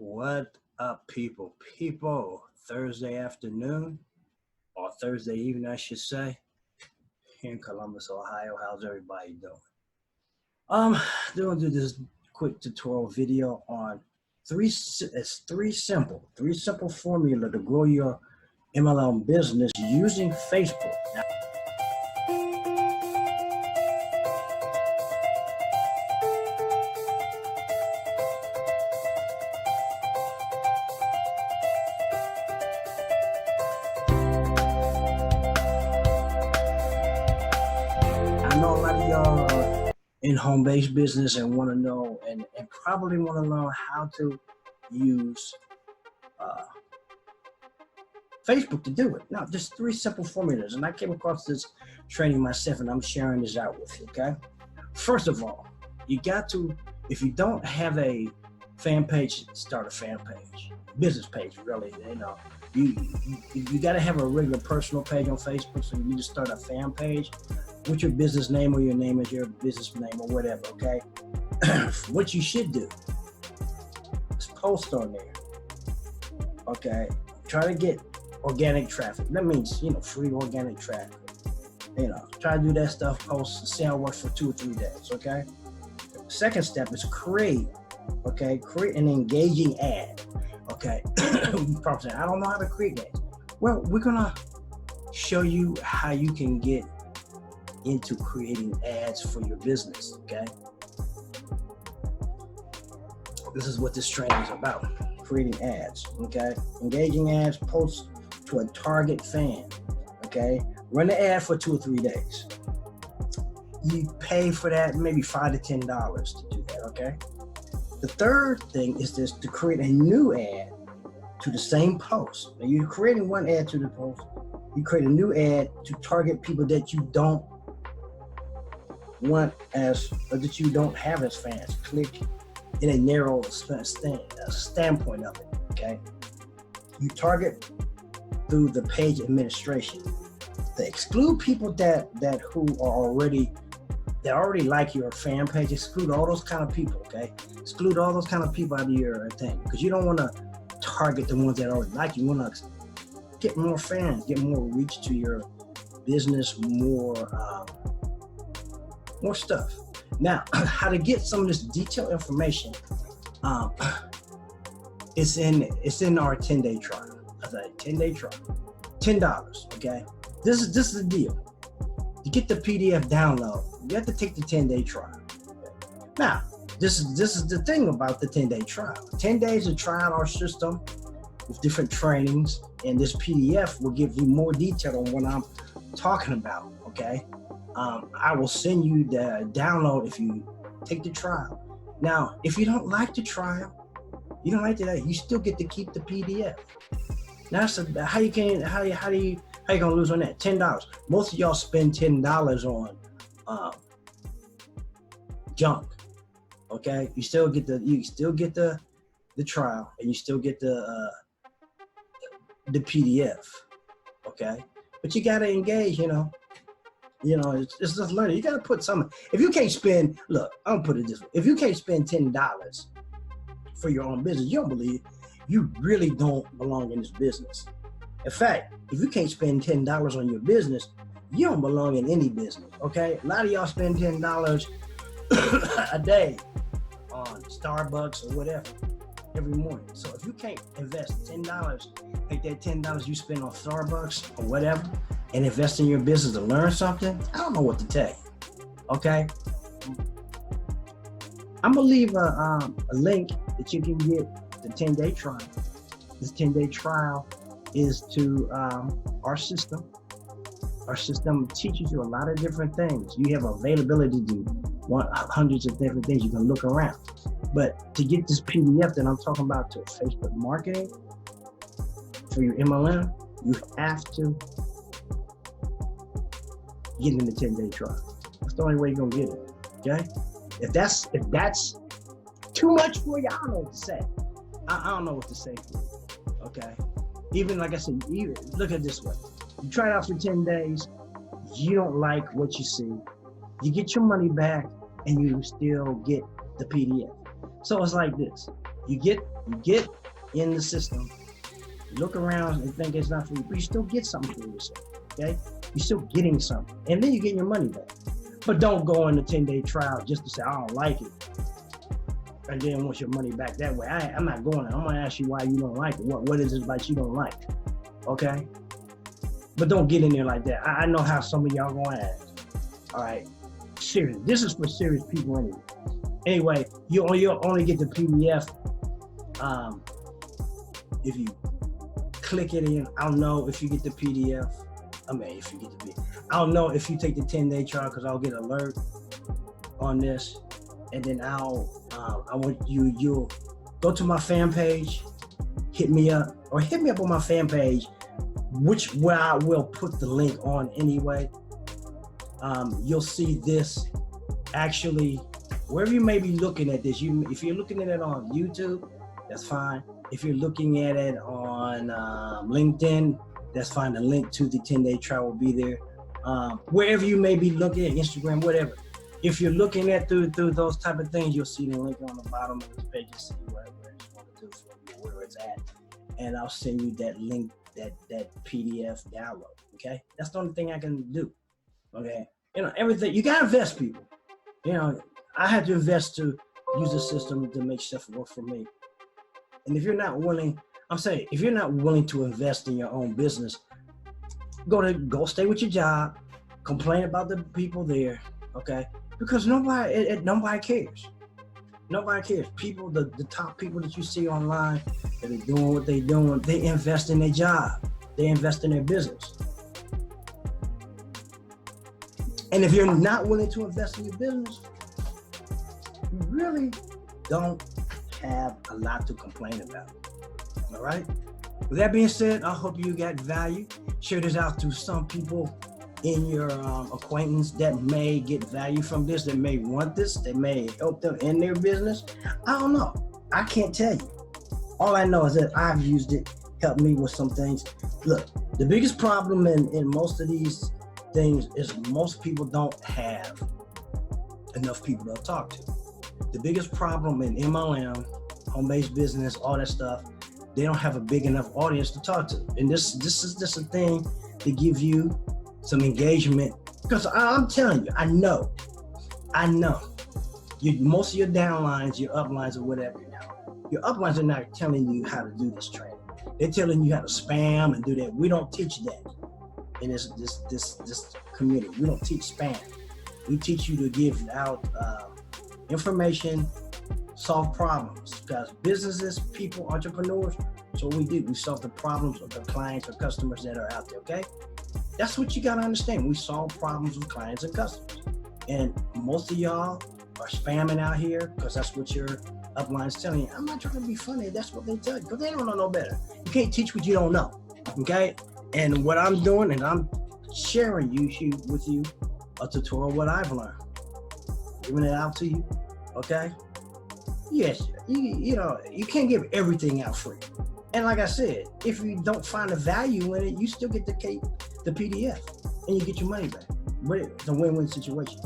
What up, people? Thursday afternoon, or Thursday evening, I should say, here in Columbus, Ohio. How's everybody doing? Doing this quick tutorial video on three simple formula to grow your MLM business using Facebook. Now, I know a lot of y'all are in home-based business and want to know and probably want to learn how to use Facebook to do it. Now, just three simple formulas, and I came across this training myself, and I'm sharing this out with you, okay? First of all, you got to, if you don't have a fan page, start a fan page, business page, really. You got to have a regular personal page on Facebook, so you need to start a fan page with your business name or your name as your business name or whatever, okay? What you should do is post on there, okay? Try to get organic traffic. That means, free organic traffic. Try to do that stuff, post, see how it works for 2 or 3 days, okay? Second step is create an engaging ad, okay? You probably say, I don't know how to create ads. Well, we're gonna show you how you can get into creating ads for your business, okay? This is what this training is about, creating ads, okay? Engaging ads, post to a target fan, okay? Run the ad for 2 or 3 days. You pay for that maybe $5 to $10 to do that, okay? The third thing is just to create a new ad to the same post. Now you're creating one ad to the post, you create a new ad to target people that you don't want as, or that you don't have as fans. Click in a narrow standpoint of it, okay? You target through the page administration. To exclude people that who are already like your fan page. Exclude all those kind of people, okay? Exclude all those kind of people out of your thing, because you don't want to target the ones that already like you. You want to get more fans, get more reach to your business, more stuff. Now, how to get some of this detailed information, it's in our 10-day trial. That's a 10-day trial, $10, okay? This is the deal. To get the PDF download, you have to take the 10-day trial. Okay? Now, this is the thing about the 10-day trial. 10 days to try out our system with different trainings, and this PDF will give you more detail on what I'm talking about, okay? I will send you the download if you take the trial. Now, if you don't like the trial, you don't like that, you still get to keep the PDF. Now, so how you gonna lose on that? $10. Most of y'all spend $10 on junk. Okay, you still get the trial, and you still get the PDF. Okay, but you gotta engage. It's just learning. You gotta put some. If you can't spend, look, I'm gonna put it this way: if you can't spend $10 for your own business, you really don't belong in this business. In fact, if you can't spend $10 on your business, you don't belong in any business, okay? A lot of y'all spend $10 a day on Starbucks or whatever every morning. So if you can't invest $10, take that $10 you spend on Starbucks or whatever and invest in your business to learn something, I don't know what to tell you, okay? I'm gonna leave a link that you can get the 10-day trial. This 10-day trial is to our system. Our system teaches you a lot of different things. You have availability to do hundreds of different things. You can look around. But to get this PDF that I'm talking about to Facebook marketing for your MLM, you have to get in the 10-day trial. That's the only way you're gonna get it. Okay? If that's too much for you, I don't know what to say. I don't know what to say for you. Okay? Even like I said, look at it this way. You try it out for 10 days, you don't like what you see, you get your money back, and you still get the PDF. So it's like this. You get in the system, you look around and think it's not for you, but you still get something for yourself, okay? You're still getting something, and then you get your money back. But don't go on the 10-day trial just to say, I don't like it, and then want your money back that way. I'm not going there. I'm gonna ask you why you don't like it. What is it about you don't like, okay? But don't get in there like that. I know how some of y'all gonna ask. All right, serious. This is for serious people anyway. Anyway, you'll only get the PDF if you click it in. I don't know if you get the PDF. If you get the PDF. I don't know if you take the 10-day trial, because I'll get alert on this, and then I want you'll go to my fan page, hit me up on my fan page, where I will put the link on anyway. You'll see this actually wherever you may be looking at this. If you're looking at it on YouTube, that's fine. If you're looking at it on LinkedIn, that's fine. The link to the 10-day trial will be there. Wherever you may be looking at, Instagram, whatever. If you're looking at through those type of things, you'll see the link on the bottom of this page. You see where it's going to do for you, where it's at, and I'll send you that link, that PDF download. Okay, that's the only thing I can do. Okay, everything you gotta invest, people. I had to invest to use the system to make stuff work for me. And if you're not willing, if you're not willing to invest in your own business, go stay with your job, complain about the people there, okay? Because nobody cares. Nobody cares. People, the top people that you see online that are doing what they're doing, they invest in their job. They invest in their business. And if you're not willing to invest in your business, you really don't have a lot to complain about. All right? With that being said, I hope you got value. Share this out to some people in your acquaintance that may get value from this, that may want this, that may help them in their business. I don't know. I can't tell you. All I know is that I've used it, helped me with some things. Look, the biggest problem in most of these things is most people don't have enough people to talk to. The biggest problem in MLM, home-based business, all that stuff, they don't have a big enough audience to talk to. And this is just a thing to give you some engagement. Because I'm telling you, I know. Most of your downlines, your uplines, or whatever now, your uplines are not telling you how to do this training. They're telling you how to spam and do that. We don't teach that in this community. We don't teach spam. We teach you to give out information, solve problems. Because businesses, people, entrepreneurs, that's what we do. We solve the problems of the clients or customers that are out there, okay? That's what you gotta understand. We solve problems with clients and customers. And most of y'all are spamming out here because that's what your upline's telling you. I'm not trying to be funny. That's what they tell you because they don't know no better. You can't teach what you don't know, okay? And what I'm doing is I'm sharing with you a tutorial what I've learned, giving it out to you, okay? Yes, you can't give everything out free. And like I said, if you don't find the value in it, you still get the PDF and you get your money back. But it's a win-win situation.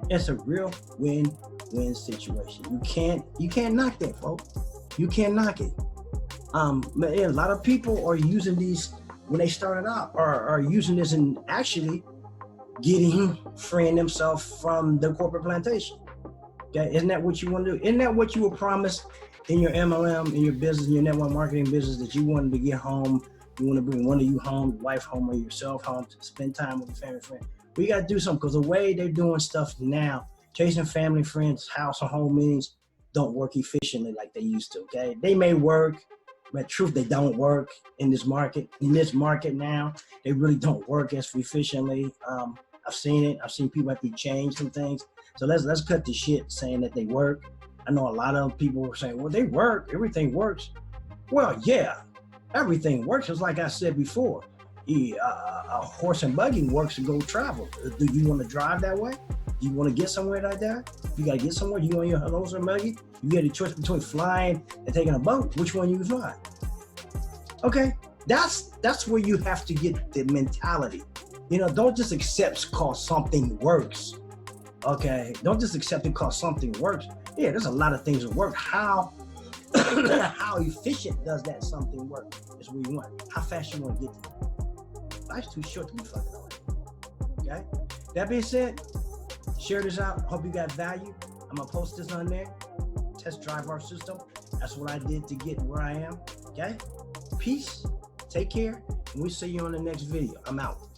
It's a real win-win situation. You can't knock that, folks. You can't knock it. A lot of people are using these when they started out, are using this and actually freeing themselves from the corporate plantation. Okay, isn't that what you want to do? Isn't that what you were promised in your MLM, in your business, in your network marketing business, that you wanted to get home? You want to bring one of you home, your wife home, or yourself home to spend time with your family and friends. We got to do something because the way they're doing stuff now, chasing family, friends, house or home meetings don't work efficiently like they used to, okay? They may work, but truth, they don't work in this market. In this market now, they really don't work as efficiently. I've seen it. I've seen people have to change some things. So let's cut the shit saying that they work. I know a lot of people are saying, well, they work, everything works. Well, yeah, everything works. Just like I said before, a horse and buggy works to go travel. Do you want to drive that way? Do you want to get somewhere like that? You got to get somewhere. You on your horse and buggy? You get a choice between flying and taking a boat. Which one you fly? Okay, that's where you have to get the mentality. Don't just accept cause something works. Okay, don't just accept it cause something works. Yeah, there's a lot of things that work. How How efficient does that something work is what we want. How fast you want to get to it. Life's too short to be fucking on it. Okay? That being said, share this out. Hope you got value. I'm going to post this on there. Test drive our system. That's what I did to get where I am. Okay? Peace. Take care. And we'll see you on the next video. I'm out.